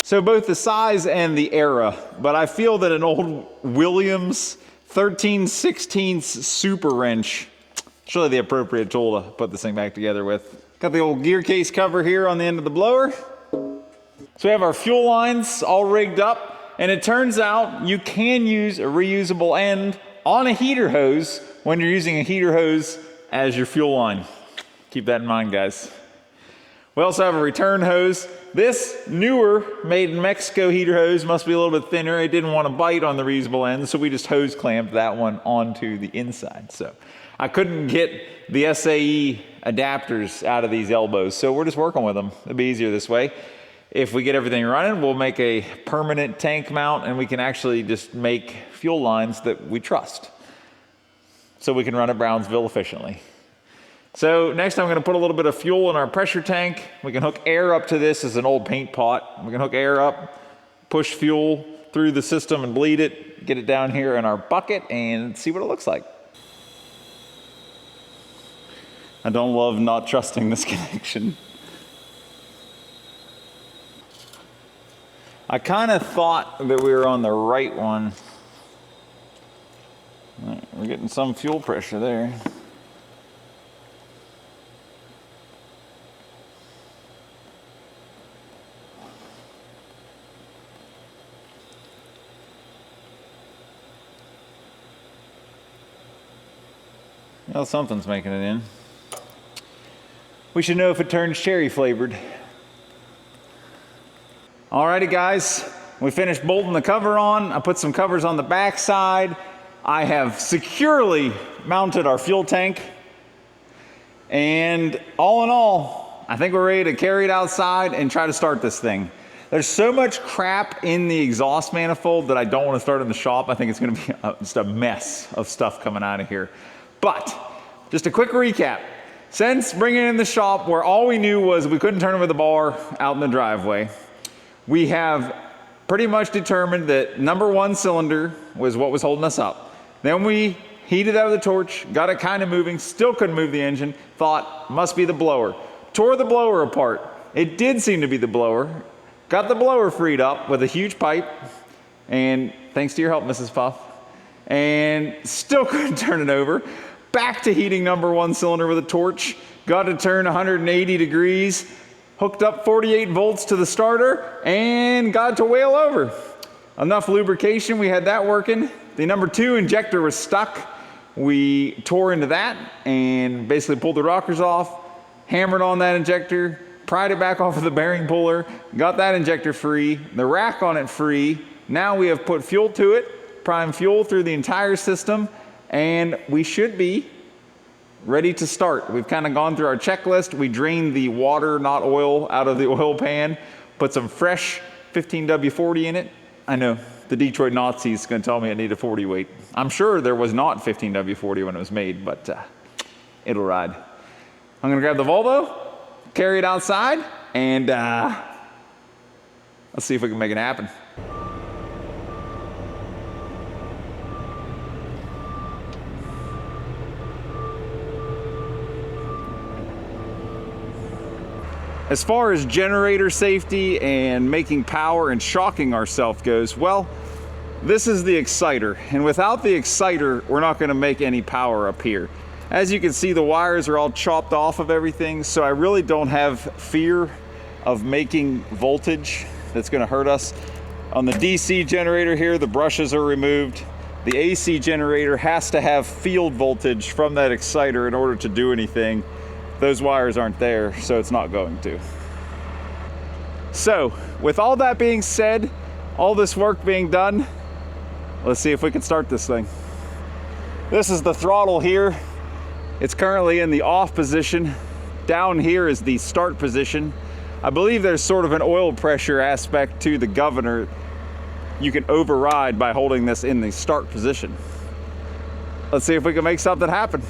S1: So both the size and the era, but I feel that an old Williams 13/16 super wrench is really the appropriate tool to put this thing back together with. Got the old gear case cover here on the end of the blower. So we have our fuel lines all rigged up, and it turns out you can use a reusable end on a heater hose when you're using a heater hose as your fuel line. Keep that in mind, guys. We also have a return hose. This newer, made in Mexico heater hose must be a little bit thinner. It didn't want to bite on the reusable end, so we just hose clamped that one onto the inside. So I couldn't get the SAE adapters out of these elbows, so we're just working with them. It'll be easier this way. If we get everything running, we'll make a permanent tank mount, and we can actually just make fuel lines that we trust, so we can run at Brownsville efficiently. So next I'm going to put a little bit of fuel in our pressure tank. We can hook air up to this as an old paint pot. We can hook air up, push fuel through the system and bleed it, get it down here in our bucket and see what it looks like. I don't love not trusting this connection. I kind of thought that we were on the right one. All right, we're getting some fuel pressure there.
S2: Well, something's making it in. We should know if it turns cherry flavored. Alrighty guys, we finished bolting the cover on. I put some covers on the back side. I have securely mounted our fuel tank. And all in all, I think we're ready to carry it outside and try to start this thing. There's so much crap in the exhaust manifold that I don't want to start in the shop. I think it's going to be just a mess of stuff coming out of here. But just a quick recap. Since bringing it in the shop where all we knew was we couldn't turn over the bar out in the driveway, we have pretty much determined that number 1 cylinder was what was holding us up. Then we heated out the torch, got it kind of moving, still couldn't move the engine, thought must be the blower. Tore the blower apart. It did seem to be the blower. Got the blower freed up with a huge pipe, and thanks to your help, Mrs. Puff, and still couldn't turn it over. Back to heating number 1 cylinder with a torch, got to turn 180 degrees, hooked up 48 volts to the starter, and got to whale over. Enough lubrication, we had that working. The number 2 injector was stuck. We tore into that and basically pulled the rockers off, hammered on that injector, pried it back off of the bearing puller, got that injector free, the rack on it free. Now we have put fuel to it, prime fuel through the entire system, and we should be ready to start. We've kind of gone through our checklist. We drained the water, not oil, out of the oil pan, put some fresh 15W40 in it. I know, the Detroit Nazis going to tell me I need a 40 weight. I'm sure there was not 15W40 when it was made, but it'll ride. I'm going to grab the Volvo, carry it outside, and let's see if we can make it happen. As far as generator safety and making power and shocking ourselves goes, well, this is the exciter, and without the exciter, we're not going to make any power up here. As you can see, the wires are all chopped off of everything, so I really don't have fear of making voltage that's going to hurt us. On the DC generator here, the brushes are removed. The AC generator has to have field voltage from that exciter in order to do anything. Those wires aren't there, so it's not going to. So, with all that being said, all this work being done, let's see if we can start this thing. This is the throttle here. It's currently in the off position. Down here is the start position. I believe there's sort of an oil pressure aspect to the governor you can override by holding this in the start position. Let's see if we can make something happen.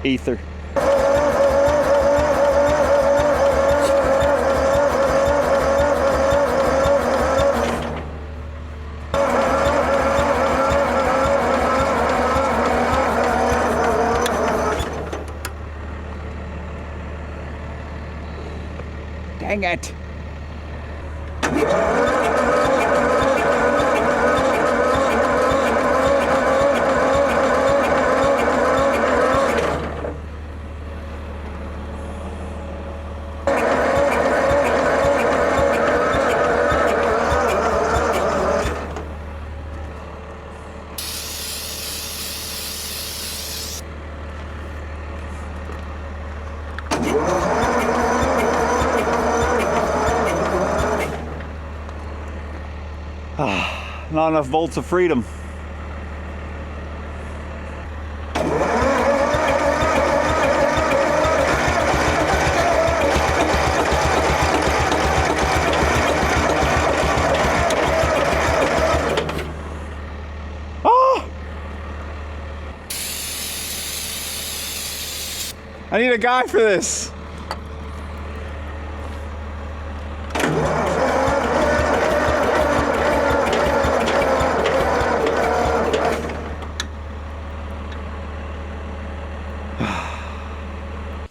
S2: Ether. Dang it. Not enough volts of freedom. I need a guy for this.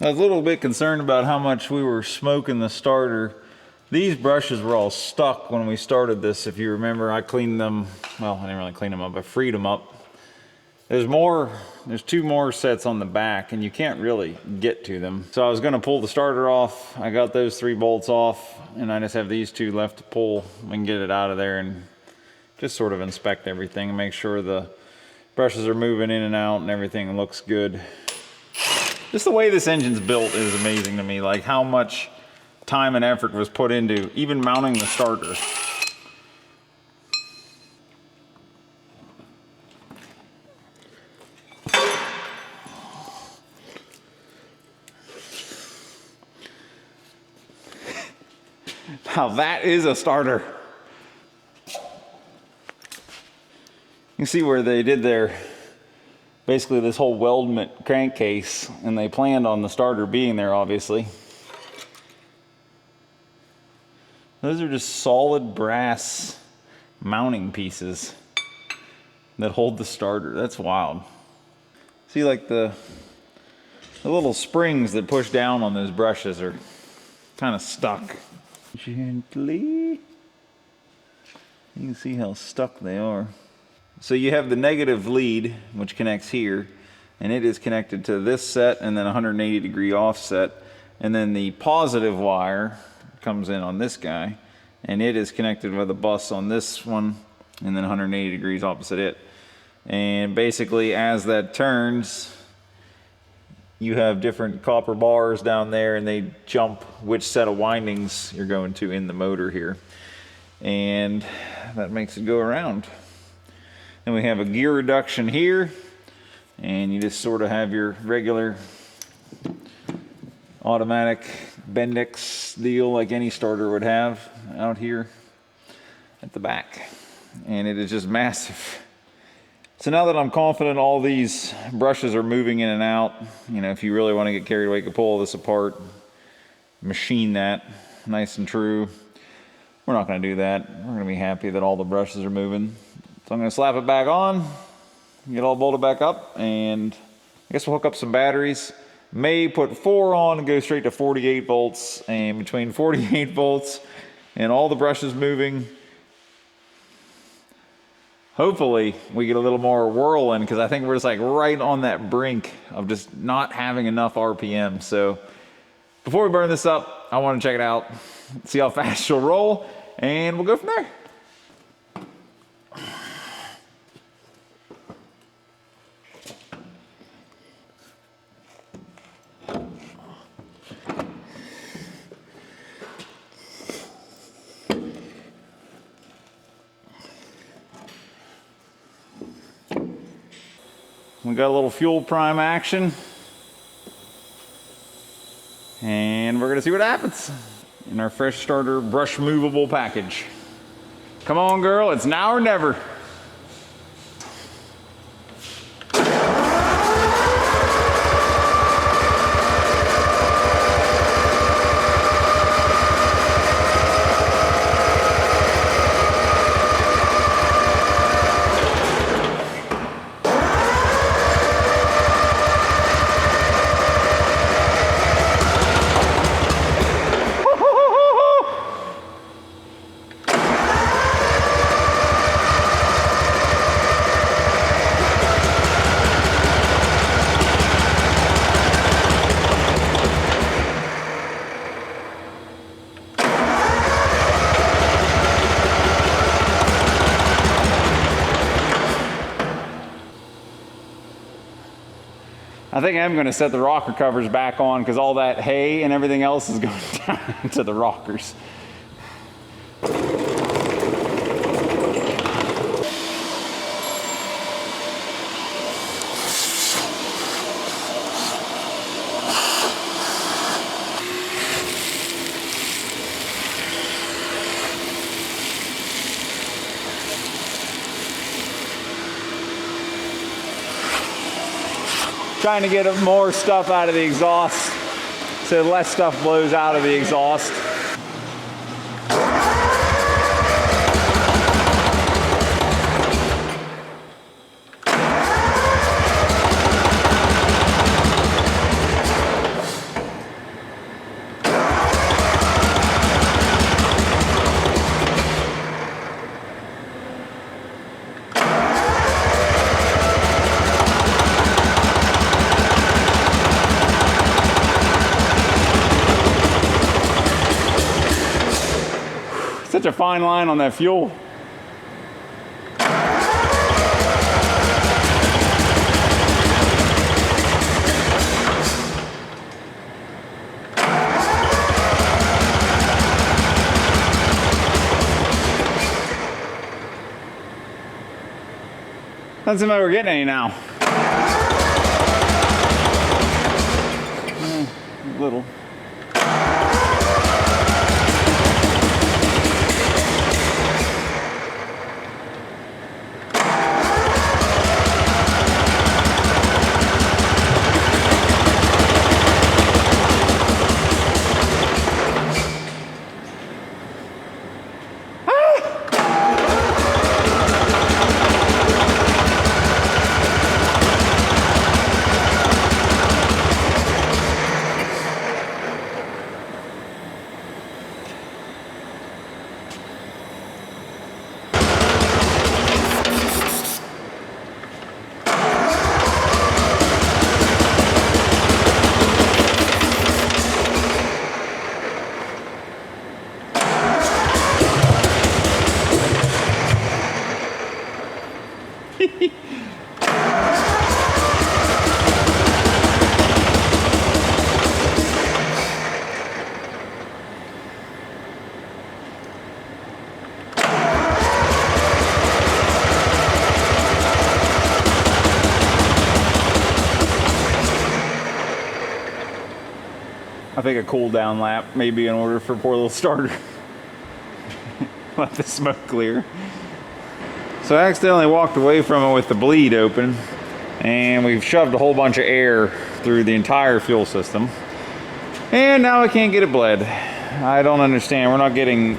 S2: I was a little bit concerned about how much we were smoking the starter
S1: These brushes were all stuck when we started this. If you remember, I cleaned them. Well, I didn't really clean them up. I freed them up. There's two more sets on the back, and you can't really get to them. So I was gonna pull the starter off. I got those 3 bolts off, and I just have these 2 left to pull and get it out of there and just sort of inspect everything and make sure the brushes are moving in and out and everything looks good. Just the way this engine's built is amazing to me, like how much time and effort was put into even mounting the starter. Now that is a starter. You can see where they did their, basically this whole weldment crankcase, and they planned on the starter being there, obviously. Those are just solid brass mounting pieces that hold the starter. That's wild. See, like the little springs that push down on those brushes are kind of stuck. Gently. You can see how stuck they are. So you have the negative lead, which connects here, and it is connected to this set and then 180 degree offset. And then the positive wire comes in on this guy, and it is connected with a bus on this one, and then 180 degrees opposite it. And basically, as that turns, you have different copper bars down there, and they jump which set of windings you're going to in the motor here. And that makes it go around. Then we have a gear reduction here, and you just sort of have your regular automatic Bendix deal like any starter would have out here at the back. And it is just massive. So now that I'm confident all these brushes are moving in and out, you know, if you really want to get carried away, you can pull this apart, machine that nice and true. We're not going to do that. We're going to be happy that all the brushes are moving. So I'm going to slap it back on, get it all bolted back up, and I guess we'll hook up some batteries. May put 4 on and go straight to 48 volts, and between 48 volts and all the brushes moving, hopefully we get a little more whirling, because I think we're just like right on that brink of just not having enough RPM. So before we burn this up, I want to check it out, see how fast she'll roll, and we'll go from there. We got a little fuel prime action, and we're gonna see what happens in our fresh starter brush movable package. Come on, girl, it's now or never. I think I'm going to set the rocker covers back on, because all that hay and everything else is going down into the rockers. Trying to get more stuff out of the exhaust so less stuff blows out of the exhaust. such a fine line on that fuel. Doesn't seem like we're getting any now. Little. I think a cool down lap may be in order for poor little starter. Let the smoke clear. So I accidentally walked away from it with the bleed open, and we've shoved a whole bunch of air through the entire fuel system. And now I can't get it bled. I don't understand. We're not getting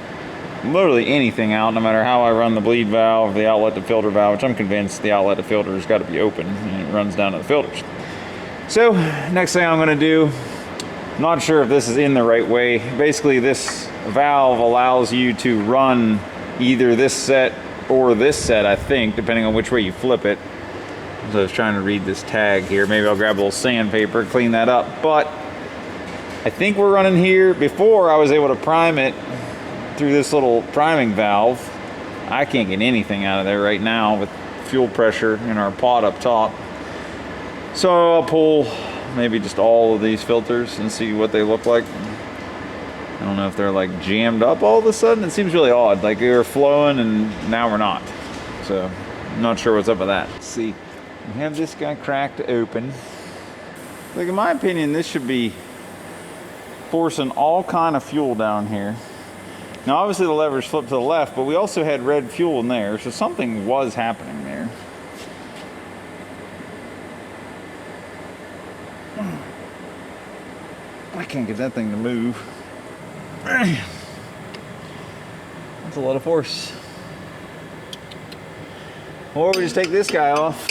S1: literally anything out, no matter how I run the bleed valve, the outlet to filter valve, which I'm convinced the outlet to filter has got to be open, and it runs down to the filters. So next thing I'm going to do, not sure if this is in the right way. Basically, this valve allows you to run either this set or this set, I think, depending on which way you flip it. So I was trying to read this tag here. Maybe I'll grab a little sandpaper, clean that up. But I think we're running here. Before, I was able to prime it through this little priming valve. I can't get anything out of there right now with fuel pressure in our pot up top. So I'll pull maybe just all of these filters and see what they look like. I don't know if they're like jammed up all of a sudden. It seems really odd. Like we were flowing and now we're not. So I'm not sure what's up with that. Let's see. We have this guy cracked open. Like in my opinion, this should be forcing all kind of fuel down here. Now obviously the lever's flipped to the left, but we also had red fuel in there, so something was happening there. I can't get that thing to move. That's a lot of force. Or we just take this guy off.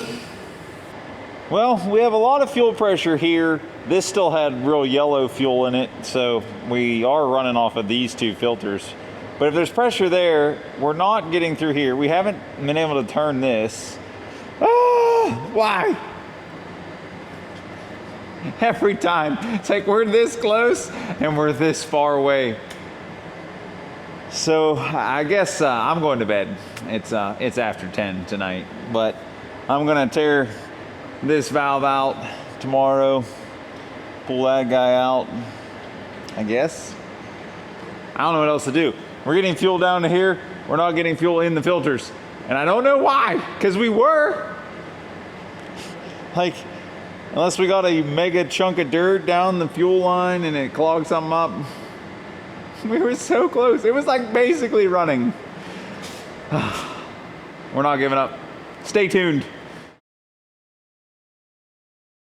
S1: Well, we have a lot of fuel pressure here. This still had real yellow fuel in it, so we are running off of these two filters. But if there's pressure there, we're not getting through here. We haven't been able to turn this. Ah, why? Every time. It's like we're this close and we're this far away. So I guess I'm going to bed. It's after 10 tonight, but I'm gonna tear this valve out tomorrow, pull that guy out, I guess. I don't know what else to do. We're getting fuel down to here. We're not getting fuel in the filters. And I don't know why, because we were. Like, unless we got a mega chunk of dirt down the fuel line and it clogged something up. We were so close. It was like basically running. We're not giving up. Stay tuned.